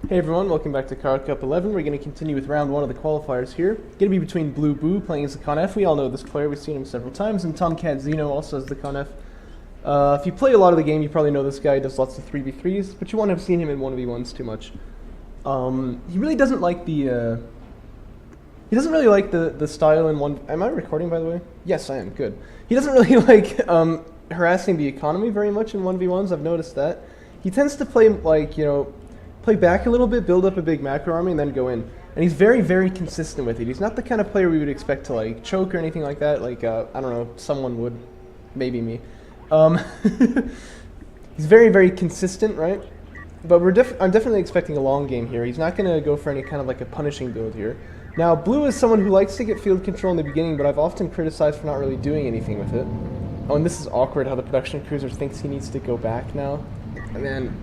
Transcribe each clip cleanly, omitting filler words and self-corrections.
Hey everyone, welcome back to Kharak Cup 11. We're going to continue with round 1 of the qualifiers here. Going to be between BlueBoo playing as the Con-F. We all know this player, we've seen him several times, and TOMcatXENO also as the Con-F. If you play a lot of the game, you probably know this guy. He does lots of 3v3s, but you won't have seen him in 1v1s too much. He really doesn't like the... he doesn't really like the style in one... Am I recording, by the way? Yes, I am. Good. He doesn't really like harassing the economy very much in 1v1s. I've noticed that. He tends to play, like, you know, play back a little bit, build up a big macro army, and then go in. And he's very, very consistent with it. He's not the kind of player we would expect to, like, choke or anything like that. Like, I don't know, someone would. Maybe me. He's very, very consistent, right? But I'm definitely expecting a long game here. He's not going to go for any kind of, like, a punishing build here. Now, Blue is someone who likes to get field control in the beginning, but I've often criticized for not really doing anything with it. Oh, and this is awkward how the production cruiser thinks he needs to go back now. Man,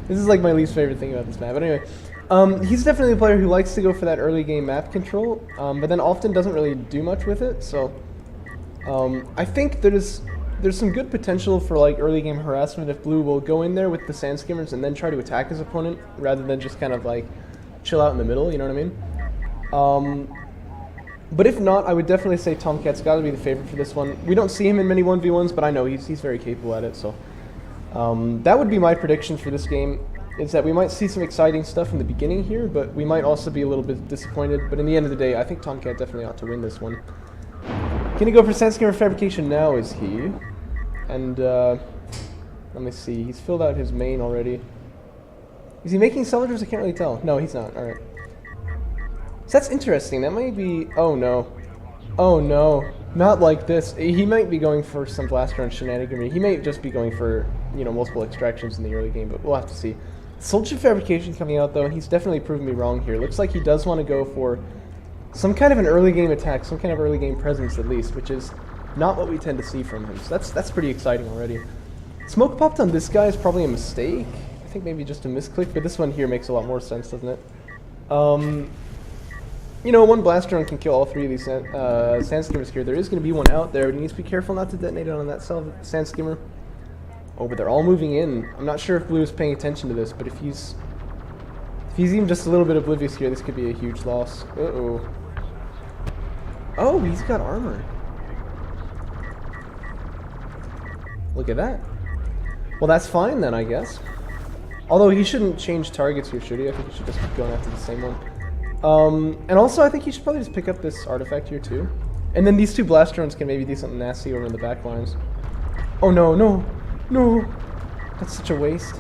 this is like my least favorite thing about this map. But anyway, he's definitely a player who likes to go for that early game map control, but then often doesn't really do much with it. So I think there's some good potential for like early game harassment if Blue will go in there with the sand skimmers and then try to attack his opponent rather than just kind of like chill out in the middle. You know what I mean? But if not, I would definitely say Tomcat's got to be the favorite for this one. We don't see him in many 1v1s, but I know he's very capable at it. So. That would be my prediction for this game, is that we might see some exciting stuff in the beginning here, but we might also be a little bit disappointed. But in the end of the day, I think Tomcat definitely ought to win this one. Gonna go for Sandskimmer Fabrication now, is he? And, let me see, he's filled out his main already. Is he making cylinders? I can't really tell. No, he's not. Alright. So that's interesting. That might be... Oh, no. Oh, no. Not like this. He might be going for some blaster on shenaniganry. He might just be going for, you know, multiple extractions in the early game, but we'll have to see. Soul Chip Fabrication coming out, though, and he's definitely proven me wrong here. Looks like he does want to go for some kind of an early game attack, some kind of early game presence at least, which is not what we tend to see from him. So that's pretty exciting already. Smoke popped on this guy is probably a mistake. I think maybe just a misclick, but this one here makes a lot more sense, doesn't it? You know, one blaster run can kill all three of these sand skimmers here. There is going to be one out there, but he needs to be careful not to detonate it on that sand skimmer. Oh, but they're all moving in. I'm not sure if Blue is paying attention to this, but if he's even just a little bit oblivious here, this could be a huge loss. Uh-oh. Oh, he's got armor. Look at that. Well, that's fine then, I guess. Although he shouldn't change targets here, should he? I think he should just keep going after the same one. And also, I think you should probably just pick up this artifact here, too. And then these two blast drones can maybe do something nasty over in the back lines. Oh, no, no, no. That's such a waste.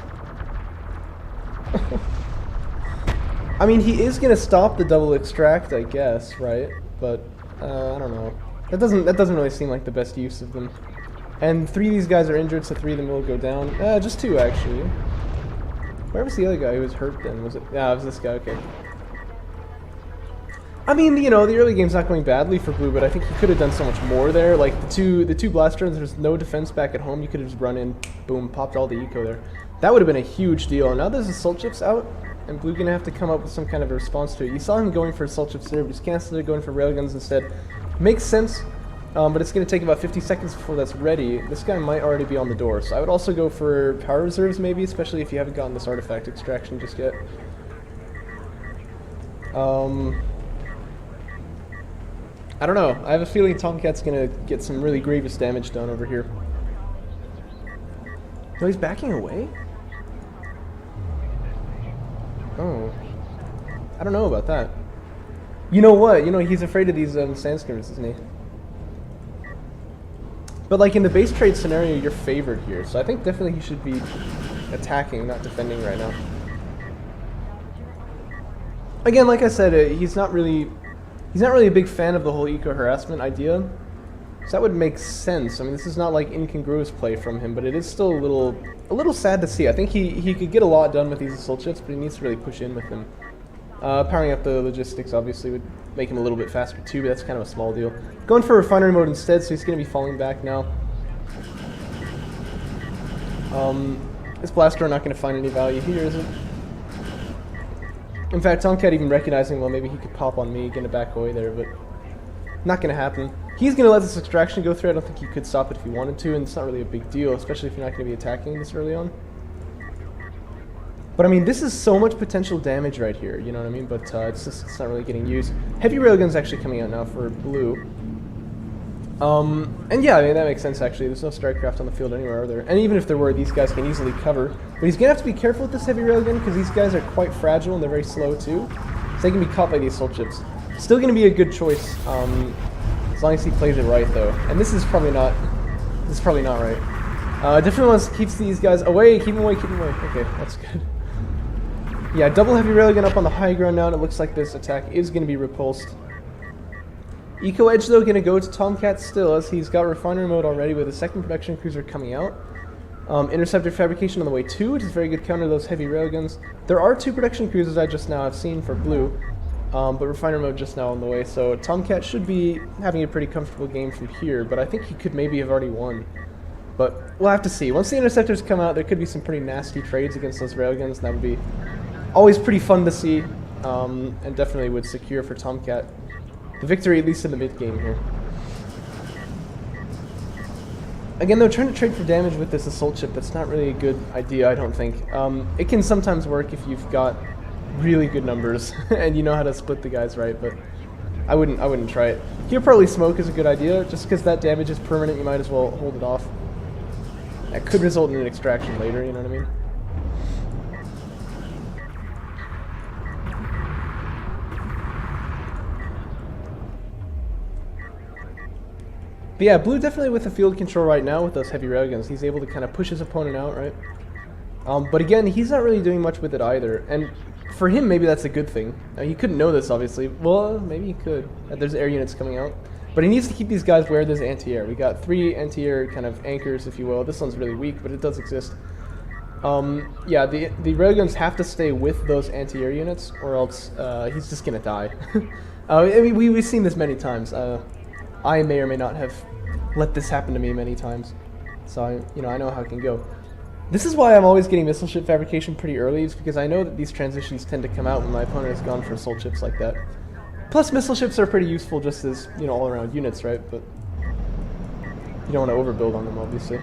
I mean, he is going to stop the double extract, I guess, right? But, I don't know. That doesn't really seem like the best use of them. And 3 of these guys are injured, so 3 of them will go down. Just 2, actually. Where was the other guy who was hurt then? Was it? Yeah, it was this guy, okay. I mean, you know, the early game's not going badly for Blue, but I think he could have done so much more there. Like, the two blast drones, there's no defense back at home. You could have just run in, boom, popped all the eco there. That would have been a huge deal. And now there's assault chips out, and Blue gonna have to come up with some kind of a response to it. You saw him going for assault chips there, but he's canceled it, going for railguns instead. Makes sense, but it's gonna take about 50 seconds before that's ready. This guy might already be on the door, so I would also go for power reserves maybe, especially if you haven't gotten this artifact extraction just yet. I don't know. I have a feeling Tomcat's gonna get some really grievous damage done over here. No, he's backing away? Oh. I don't know about that. You know what? You know, he's afraid of these sand skimmers, isn't he? But like in the base trade scenario, you're favored here, so I think definitely he should be attacking, not defending right now. Again, like I said, he's not really a big fan of the whole eco harassment idea, so that would make sense. I mean, this is not like incongruous play from him, but it is still a little sad to see. I think he could get a lot done with these assault chips, but he needs to really push in with them. Powering up the logistics obviously would make him a little bit faster too, but that's kind of a small deal. Going for refinery mode instead, so he's going to be falling back now. This blaster not going to find any value here, is it? In fact, Tomcat even recognizing, well, maybe he could pop on me, gonna back away there, but not gonna happen. He's gonna let this extraction go through. I don't think he could stop it if he wanted to, and it's not really a big deal, especially if you're not gonna be attacking this early on. But I mean, this is so much potential damage right here, you know what I mean? But it's not really getting used. Heavy railgun's actually coming out now for blue. And yeah, I mean, that makes sense actually. There's no strike-craft on the field anywhere, are there? And even if there were, these guys can easily cover. But he's gonna have to be careful with this heavy railgun because these guys are quite fragile and they're very slow too. So they can be caught by these assault ships. Still gonna be a good choice, as long as he plays it right though. And this is probably not right. Definitely keeps these guys away, keep them away, keep them away. Okay, that's good. Yeah, double heavy railgun up on the high ground now, and it looks like this attack is going to be repulsed. Eco Edge, though, going to go to Tomcat still, as he's got refinery mode already with a second production cruiser coming out. Interceptor fabrication on the way too, which is very good counter to those heavy railguns. There are 2 production cruisers I just now have seen for blue, but refinery mode just now on the way, so Tomcat should be having a pretty comfortable game from here, but I think he could maybe have already won. But we'll have to see. Once the interceptors come out, there could be some pretty nasty trades against those railguns, and that would be always pretty fun to see, and definitely would secure for Tomcat the victory, at least in the mid-game here. Again, though, trying to trade for damage with this assault ship, that's not really a good idea, I don't think. It can sometimes work if you've got really good numbers and you know how to split the guys right, but I wouldn't try it. Here, probably smoke is a good idea, just because that damage is permanent, you might as well hold it off. That could result in an extraction later, you know what I mean? But yeah, blue definitely with the field control right now with those heavy railguns. He's able to kind of push his opponent out, right? But again, he's not really doing much with it either. And for him, maybe that's a good thing. He couldn't know this, obviously. Well, maybe he could. There's air units coming out. But he needs to keep these guys where there's anti-air. We got 3 anti-air kind of anchors, if you will. This one's really weak, but it does exist. Yeah, the railguns have to stay with those anti-air units, or else he's just gonna die. I mean, we've seen this many times. I may or may not have let this happen to me many times, so I know how it can go. This is why I'm always getting missile ship fabrication pretty early, is because I know that these transitions tend to come out when my opponent has gone for assault ships like that. Plus, missile ships are pretty useful just as, all-around units, right? But you don't want to overbuild on them, obviously.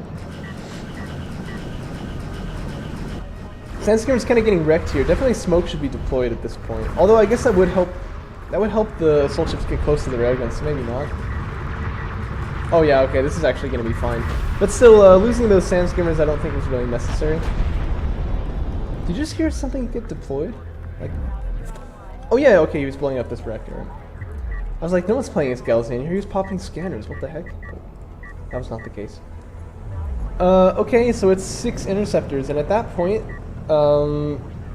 Sandstorm's kind of getting wrecked here. Definitely smoke should be deployed at this point. Although I guess that would help the assault ships get close to the railguns, so maybe not. Oh yeah, okay, this is actually going to be fine. But still, losing those Sandskimmers I don't think was really necessary. Did you just hear something get deployed? Like, oh yeah, okay, he was blowing up this reactor. I was like, no one's playing as Galzane here, he was popping scanners, what the heck? But that was not the case. Okay, so it's 6 interceptors, and at that point,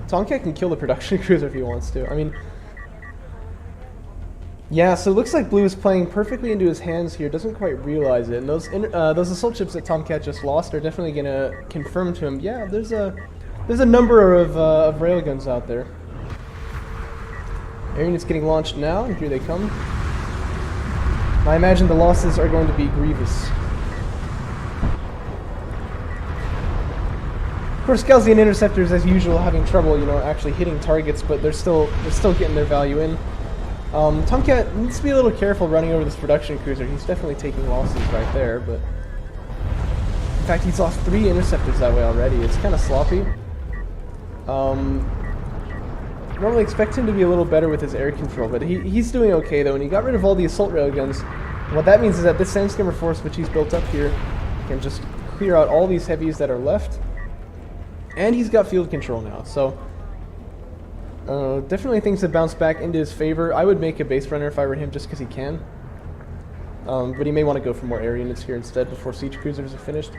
Tomcat can kill the production cruiser if he wants to. I mean, yeah, so it looks like blue is playing perfectly into his hands here, doesn't quite realize it, and those assault ships that Tomcat just lost are definitely going to confirm to him, yeah, there's a number of railguns out there. Air units getting launched now, and here they come. I imagine the losses are going to be grievous. Of course, Galzian interceptors, as usual, having trouble, actually hitting targets, but they're still getting their value in. Tomcat needs to be a little careful running over this production cruiser. He's definitely taking losses right there, but in fact, he's lost 3 interceptors that way already. It's kind of sloppy. Normally expect him to be a little better with his air control, but he's doing okay though, and he got rid of all the assault railguns. And what that means is that this Sandskimmer force, which he's built up here, can just clear out all these heavies that are left. And he's got field control now, so definitely things have bounced back into his favor. I would make a base runner if I were him, just because he can. But he may want to go for more air units here instead before siege cruisers are finished.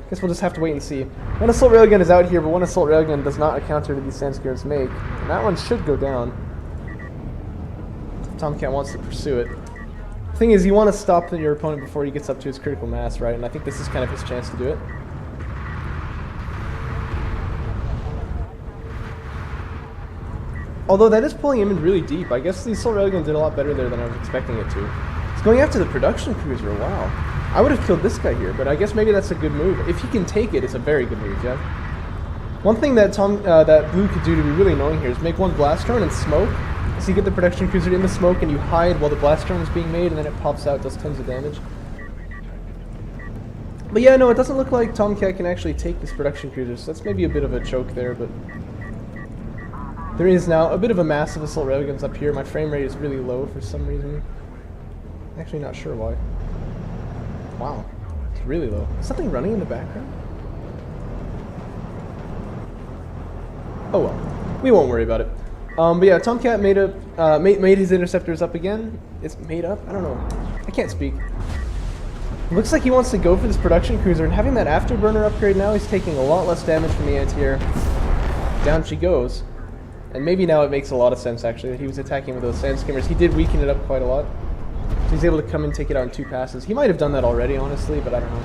Guess we'll just have to wait and see. One assault railgun is out here, but one assault railgun does not counter to these Sandskimmers make. And that one should go down if Tomcat wants to pursue it. The thing is, you want to stop your opponent before he gets up to his critical mass, right? And I think this is kind of his chance to do it. Although that is pulling him in really deep. I guess the assault railgun did a lot better there than I was expecting it to. It's going after the production cruiser, wow. I would have killed this guy here, but I guess maybe that's a good move. If he can take it, it's a very good move, yeah. One thing that that blue could do to be really annoying here is make one blast drone and smoke. So you get the production cruiser in the smoke and you hide while the blast drone is being made, and then it pops out, does tons of damage. But yeah, no, it doesn't look like Tomcat can actually take this production cruiser, so that's maybe a bit of a choke there, but there is now a bit of a massive assault railguns up here. My frame rate is really low for some reason. Actually not sure why. Wow, it's really low. Is something running in the background? Oh well, we won't worry about it. But yeah, Tomcat made his interceptors up again. It's made up? I don't know. I can't speak. Looks like he wants to go for this production cruiser, and having that afterburner upgrade now, he's taking a lot less damage from the anti-air. Down she goes. And maybe now it makes a lot of sense, actually, that he was attacking with those sand skimmers. He did weaken it up quite a lot. So he's able to come and take it out in 2 passes. He might have done that already, honestly, but I don't know.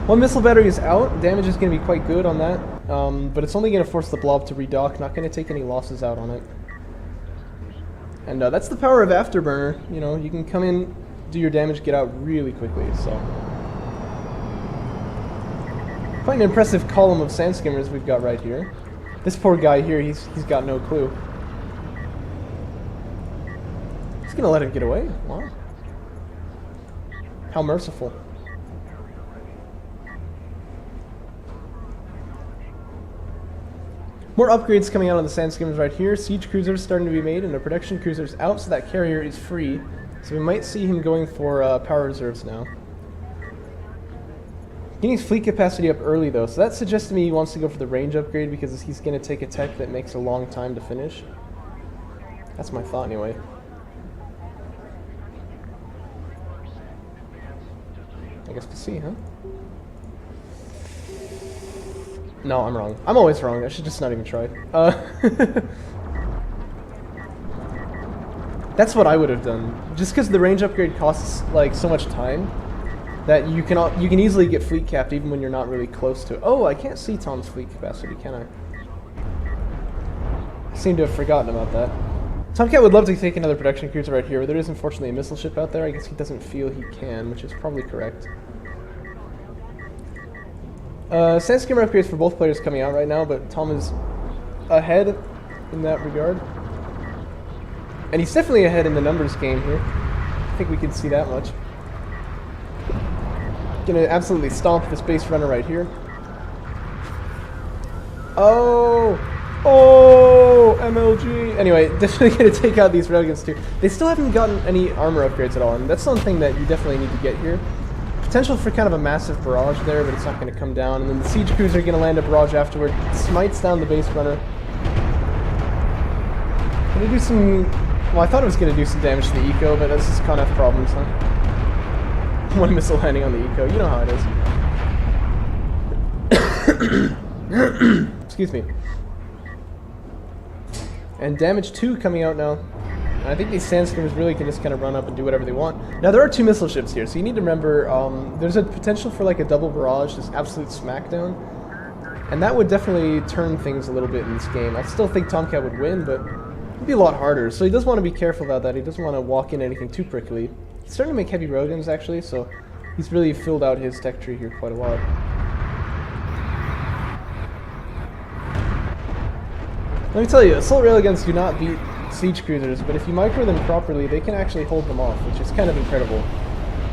1 missile battery is out. Damage is going to be quite good on that. But it's only going to force the blob to redock, not going to take any losses out on it. And that's the power of Afterburner. You know, you can come in, do your damage, get out really quickly, so. Quite an impressive column of sand skimmers we've got right here. This poor guy here, he's got no clue. He's going to let him get away? Wow. How merciful. More upgrades coming out on the sand skimmers right here. Siege cruisers starting to be made, and a production cruiser's out, so that carrier is free. So we might see him going for power reserves now. Getting his fleet capacity up early though, so that suggests to me he wants to go for the range upgrade because he's going to take a tech that makes a long time to finish. That's my thought anyway. I guess we'll see, huh? No, I'm wrong. I'm always wrong. I should just not even try. That's what I would have done. Just because the range upgrade costs like so much time that you can easily get fleet capped even when you're not really close to it. Oh, I can't see Tom's fleet capacity, can I? I seem to have forgotten about that. Tomcat would love to take another production cruiser right here, but there is unfortunately a missile ship out there. I guess he doesn't feel he can, which is probably correct. Sand skimmer upgrades for both players coming out right now, but Tom is ahead in that regard. And he's definitely ahead in the numbers game here. I think we can see that much. Gonna absolutely stomp this base runner right here. Oh! Oh! MLG! Anyway, definitely gonna take out these railguns too. They still haven't gotten any armor upgrades at all, and that's something that you definitely need to get here. Potential for kind of a massive barrage there, but it's not going to come down. And then the siege cruiser going to land a barrage afterward. Smites down the base runner. Going to do some... Well, I thought it was going to do some damage to the eco, but that's just Conf problems, huh? 1 missile landing on the eco. You know how it is. Excuse me. And damage 2 coming out now. And I think these sand skimmers really can just kind of run up and do whatever they want. Now, there are 2 missile ships here, so you need to remember there's a potential for like a double barrage, just absolute smackdown. And that would definitely turn things a little bit in this game. I still think Tomcat would win, but it'd be a lot harder. So he does want to be careful about that. He doesn't want to walk in anything too prickly. He's starting to make heavy railguns, actually, so he's really filled out his tech tree here quite a lot. Let me tell you, assault railguns do not beat siege cruisers, but if you micro them properly, they can actually hold them off, which is kind of incredible.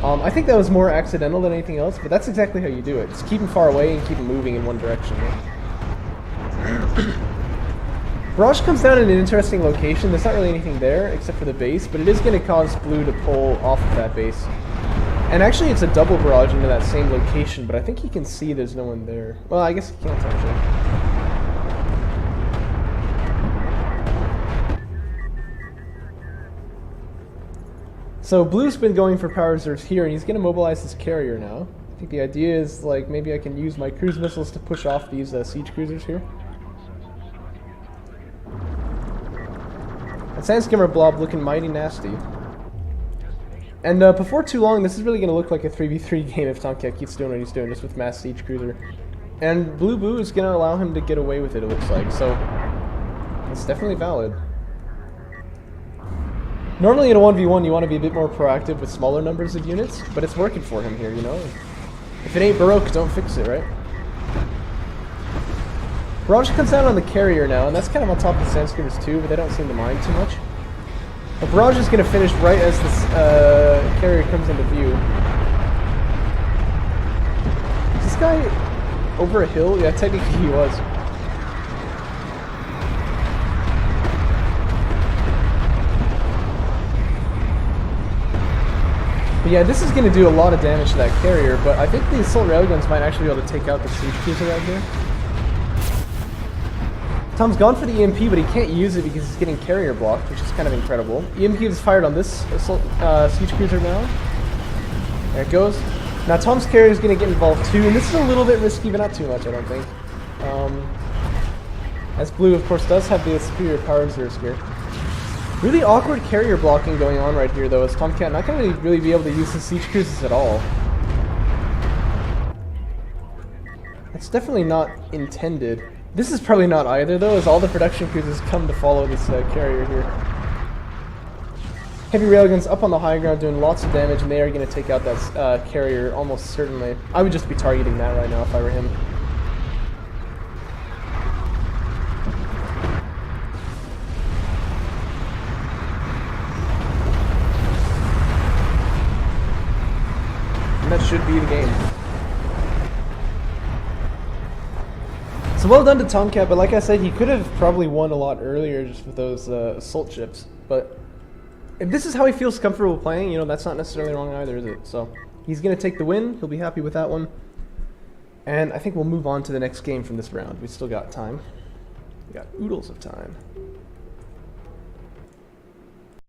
I think that was more accidental than anything else, but that's exactly how you do it. Just keep them far away and keep them moving in one direction. Barrage comes down in an interesting location. There's not really anything there except for the base, but it is going to cause Blue to pull off of that base. And actually it's a double barrage into that same location, but I think he can see there's no one there. Well, I guess he can't actually. So Blue's been going for power reserves here, and he's going to mobilize his carrier now. I think the idea is, like, maybe I can use my cruise missiles to push off these siege cruisers here. That sand skimmer blob looking mighty nasty. And before too long, this is really going to look like a 3v3 game if Tomcat keeps doing what he's doing, just with mass siege cruiser. And BlueBoo is going to allow him to get away with it, it looks like, so it's definitely valid. Normally in a 1v1 you want to be a bit more proactive with smaller numbers of units, but it's working for him here, you know? If it ain't broke, don't fix it, right? Barrage comes down on the carrier now, and that's kind of on top of the sand skimmers too, but they don't seem to mind too much. But Barrage is going to finish right as this carrier comes into view. guy over a hill? Yeah, technically he was. But yeah, this is going to do a lot of damage to that carrier, but I think the assault railguns might actually be able to take out the siege cruiser right here. Tom's gone for the EMP, but he can't use it because he's getting carrier blocked, which is kind of incredible. EMP is fired on this assault siege cruiser now. There it goes. Now Tom's carrier is going to get involved too, and this is a little bit risky, but not too much, I don't think. As Blue, of course, does have the superior power reserves here. Really awkward carrier blocking going on right here, though, as Tomcat not going to really be able to use the siege cruisers at all. It's definitely not intended. This is probably not either, though, as all the production cruisers come to follow this carrier here. Heavy railguns up on the high ground doing lots of damage, and they are going to take out that carrier almost certainly. I would just be targeting that right now if I were him. And that should be the game. So well done to Tomcat, but like I said, he could have probably won a lot earlier just with those assault ships. But if this is how he feels comfortable playing, you know, that's not necessarily wrong either, is it? So he's going to take the win. He'll be happy with that one. And I think we'll move on to the next game from this round. We still got time. We got oodles of time.